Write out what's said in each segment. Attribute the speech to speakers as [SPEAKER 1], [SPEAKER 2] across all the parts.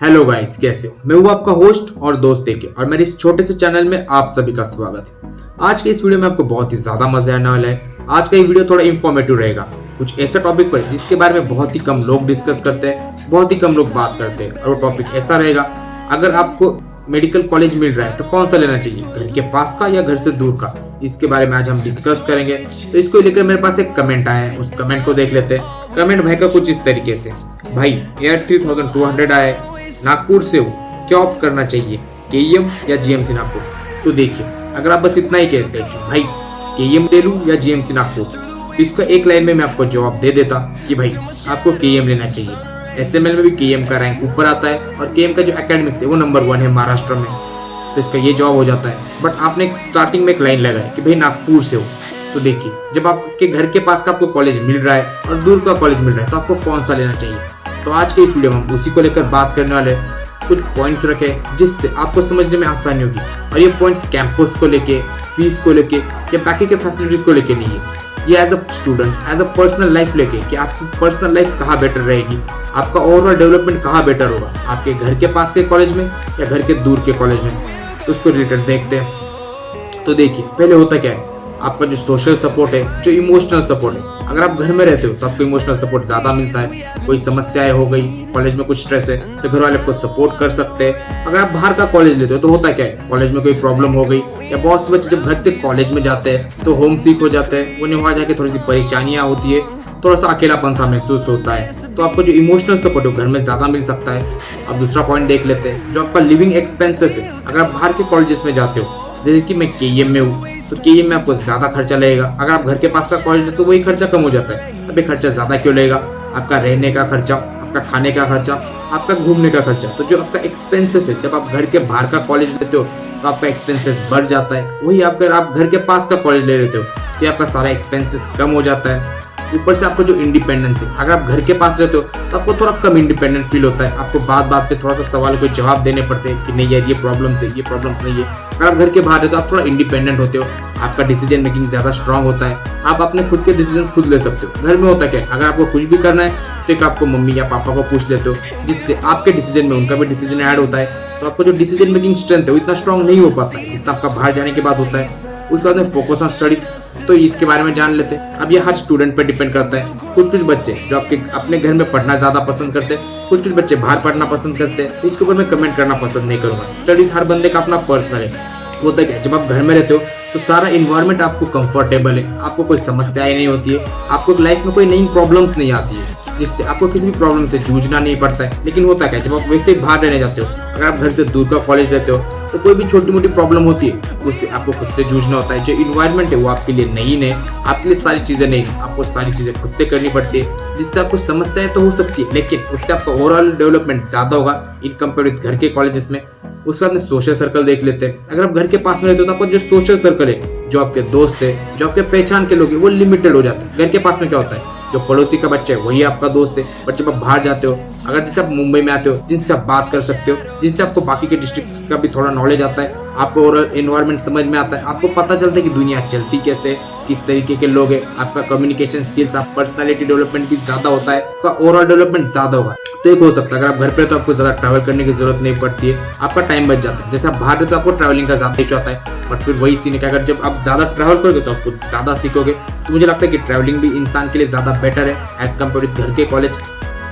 [SPEAKER 1] Hello guys, कैसे हो? मैं हूँ आपका होस्ट और दोस्त एके और मेरे इस छोटे से चैनल में आप सभी का स्वागत है। आज के इस वीडियो में आपको बहुत ही ज्यादा मजा आने वाला है। आज का ये वीडियो थोड़ा इंफॉर्मेटिव रहेगा, कुछ ऐसा टॉपिक पर जिसके बारे में बहुत ही कम लोग डिस्कस करते हैं, बहुत ही कम लोग बात करते हैं। और वो टॉपिक ऐसा रहेगा, अगर आपको मेडिकल कॉलेज मिल रहा है तो कौन सा लेना चाहिए, घर के पास का या घर से दूर का। इसके बारे में आज हम डिस्कस करेंगे। तो इसको लेकर मेरे पास एक कमेंट आया है, उस कमेंट को देख लेते हैं। कमेंट भाई का कुछ इस तरीके से, भाई एयर 3200 आया है, नागपुर से हो, क्या ऑप्ट करना चाहिए, केईएम या जीएमसी नागपुर। तो देखिए, अगर आप बस इतना ही कहते हैं कि भाई केईएम ले लूं या जीएमसी नागपुर, तो इसका एक लाइन में मैं आपको जवाब दे देता कि भाई आपको केईएम लेना चाहिए। एसएमएल में भी केईएम का रैंक ऊपर आता है और केईएम का जो एकेडमिक्स है वो नंबर 1 है महाराष्ट्र में। तो इसका ये जवाब हो जाता है। बट आपने स्टार्टिंग में एक लाइन लगाई कि भाई नागपुर से हो, तो देखिए, जब आपके घर के पास का आपको कॉलेज मिल रहा है और दूर का कॉलेज मिल रहा है तो आपको कौन सा लेना चाहिए। तो आज के इस वीडियो में हम उसी को लेकर बात करने वाले हैं। कुछ पॉइंट्स रखे जिससे आपको समझने में आसानी होगी। और ये पॉइंट्स कैंपस को लेके, फीस को लेके या बाकी के फैसिलिटीज को लेके नहीं है। ये as a student, as a personal life लेके कि आपकी पर्सनल लाइफ कहाँ बेटर रहेगी, आपका ओवरऑल डेवलपमेंट कहाँ बेटर होगा, आपके घर के पास के कॉलेज में या घर के दूर के कॉलेज में। तो उसको रिलेटेड देखते हैं। तो देखिए, पहले होता क्या है, आपका जो सोशल सपोर्ट है, जो इमोशनल सपोर्ट है। अगर आप घर में रहते हो तो आपको इमोशनल सपोर्ट ज्यादा मिलता है। कोई समस्याएं हो गई, कॉलेज में कुछ स्ट्रेस है तो घर वाले आपको सपोर्ट कर सकते हैं। अगर आप बाहर का कॉलेज लेते हो तो होता क्या है, कॉलेज में कोई प्रॉब्लम हो गई या बहुत से बच्चे जब घर से कॉलेज में जाते हैं तो होम सिक हो जाते हैं, उन्हें वहां जाके थोड़ी सी परेशानियां होती है, थोड़ा सा अकेलापन सा महसूस होता है। तो आपको जो इमोशनल सपोर्ट है घर में ज्यादा मिल सकता है। अब दूसरा पॉइंट देख लेते हैं, जो आपका लिविंग एक्सपेंसेस है। अगर आप बाहर के कॉलेजेस में जाते हो, जैसे कि मैं केईएम में हूँ, तो केईएम में आपको ज्यादा खर्चा लगेगा। अगर आप घर के पास का कॉलेज है तो वही खर्चा कम हो जाता है। अभी खर्चा ज्यादा क्यों लगेगा, आपका रहने का खर्चा, आपका खाने का खर्चा, आपका घूमने का खर्चा। तो जो आपका एक्सपेंसेस है, जब आप घर के बाहर का कॉलेज लेते हो तो आपका एक्सपेंसेस बढ़ जाता है। वही अगर आप घर के पास का कॉलेज ले लेते हो तो आपका सारा एक्सपेंसेस कम हो जाता है। ऊपर से आपको जो इंडिपेंडेंस है, अगर आप घर के पास रहते हो तो आपको थोड़ा कम इंडिपेंडेंट फील होता है। आपको बात बात पे थोड़ा सा सवाल को जवाब देने पड़ते हैं कि नहीं यार, ये प्रॉब्लम्स है, ये प्रॉब्लम्स नहीं है। अगर आप घर के बाहर रहते हो तो आप थोड़ा इंडिपेंडेंट होते हो, आपका डिसीजन मेकिंग ज्यादा स्ट्रांग होता है, आप अपने खुद के डिसीजन खुद ले सकते हो। घर में होता क्या है, अगर आपको कुछ भी करना है तो एक आपको मम्मी या पापा को पूछ लेते हो, जिससे आपके डिसीजन में उनका भी डिसीजन ऐड होता है। तो आपको जो डिसीजन मेकिंग स्ट्रेंथ है वो इतना स्ट्रांग नहीं हो पाता है जितना आपका बाहर जाने के बाद होता है। उसके बाद में फोकस ऑन स्टडीज, तो इसके बारे में जान लेते हैं। अब ये हर स्टूडेंट पर डिपेंड करता है। कुछ बच्चे जो आपके अपने घर में पढ़ना ज्यादा पसंद करते हैं, कुछ बच्चे बाहर पढ़ना पसंद करते हैं। तो इसके ऊपर मैं कमेंट करना पसंद नहीं करूंगा। स्टडीज हर बंदे का अपना पर्सनल है। होता क्या है, जब आप घर में रहते हो तो सारा इन्वायरमेंट आपको कंफर्टेबल है, आपको कोई समस्याएं नहीं होती है, आपको लाइफ में कोई नई प्रॉब्लम्स नहीं आती है, जिससे आपको किसी भी प्रॉब्लम से जूझना नहीं पड़ता है। लेकिन होता क्या है, जब आप वैसे ही बाहर रहने जाते हो, अगर आप घर से दूर का कॉलेज रहते हो तो कोई भी छोटी मोटी प्रॉब्लम होती है, उससे आपको खुद से जूझना होता है। जो इन्वायरमेंट है वो आपके लिए नई है, आपके लिए सारी चीजें नई है, आपको सारी चीजें खुद से करनी पड़ती है, जिससे आपको समस्याएं तो हो सकती है लेकिन उससे आपका ओवरऑल डेवलपमेंट ज्यादा होगा इन कंपेयर विद घर के कॉलेजेस में। उसके बाद में सोशल सर्कल देख लेते हैं। अगर आप घर के पास में रहते हो तो आपका जो सोशल सर्कल है, जो आपके दोस्त है, जो आपके पहचान के लोग हैं, वो लिमिटेड हो जाता है। घर के पास में क्या होता है, जो पड़ोसी का बच्चा है वही आपका दोस्त है। बट जब आप बाहर जाते हो, अगर जैसे आप मुंबई में आते हो, जिनसे आप बात कर सकते हो, जिनसे आपको बाकी के डिस्ट्रिक्ट्स का भी थोड़ा नॉलेज आता है, आपको ओवरऑल एनवायरनमेंट समझ में आता है, आपको पता चलता है कि दुनिया चलती कैसे है, किस तरीके के लोग हैं, आपका कम्युनिकेशन स्किल्स, आप पर्सनालिटी डेवलपमेंट भी ज्यादा होता है, आपका ओवरऑल डेवलपमेंट ज्यादा होगा। तो एक हो सकता है, अगर आप घर पे तो आपको ज्यादा ट्रैवल करने की जरूरत नहीं पड़ती है, आपका टाइम बच जाता है। जैसे आप बाहर रहते तो आपको ट्रैवलिंग का ज्यादा इशू आता है। बट फिर वही सीन है कि अगर जब आप ज्यादा ट्रैवल करोगे तो आप कुछ ज्यादा सीखोगे। तो मुझे लगता है कि ट्रैवलिंग भी इंसान के लिए ज्यादा बेटर है एज कम्पेयर विद घर के कॉलेज।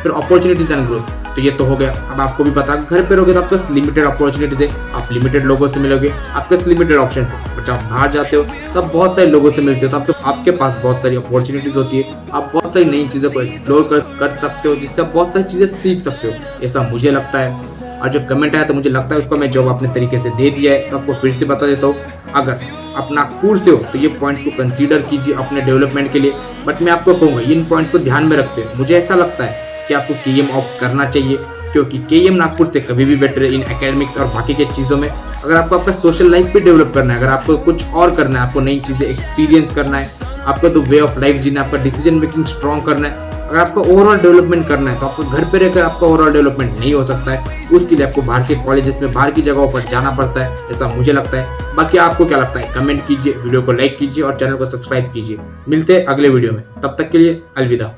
[SPEAKER 1] फिर अपॉर्चुनिटीज एंड ग्रोथ, तो ये तो हो गया। अब आपको भी पता है, घर पे रहोगे तो आपके पास लिमिटेड अपॉर्चुनिटीज है, आप लिमिटेड लोगों से मिलोगे, आपके पास लिमिटेड ऑप्शन है। बट आप बाहर जाते हो तो आप बहुत सारे लोगों से मिलते हो, तो आपके पास बहुत सारी अपॉर्चुनिटीज होती है, आप बहुत सारी नई चीजों को एक्सप्लोर कर सकते हो, जिससे आप बहुत सारी चीजें सीख सकते हो, ऐसा मुझे लगता है। और जो कमेंट आया तो मुझे लगता है उसको मैं जवाब अपने तरीके से दे दिया है। तो आपको फिर से बता देता हूँ, अगर आप नागपुर से हो तो ये पॉइंट्स को कंसीडर कीजिए अपने डेवलपमेंट के लिए। बट मैं आपको कहूँगा इन पॉइंट्स को ध्यान में रखते हुए मुझे ऐसा लगता है कि आपको केईएम ऑप्ट करना चाहिए, क्योंकि केईएम नागपुर से कभी भी बेटर है इन एकेडमिक्स और बाकी के चीज़ों में। अगर आपको आपका सोशल लाइफ भी डेवलप करना है, अगर आपको कुछ और करना है, आपको नई चीज़ें एक्सपीरियंस करना है, आपका तो वे ऑफ लाइफ जीना, आपका डिसीजन मेकिंग स्ट्रॉन्ग करना है, अगर आपको ओवरऑल डेवलपमेंट करना है तो आपको घर पे रहकर आपका ओवरऑल डेवलपमेंट नहीं हो सकता है। उसके लिए आपको बाहर के कॉलेजेस में, बाहर की जगहों पर जाना पड़ता है, ऐसा मुझे लगता है। बाकी आपको क्या लगता है कमेंट कीजिए, वीडियो को लाइक कीजिए और चैनल को सब्सक्राइब कीजिए। मिलते हैं अगले वीडियो में, तब तक के लिए अलविदा।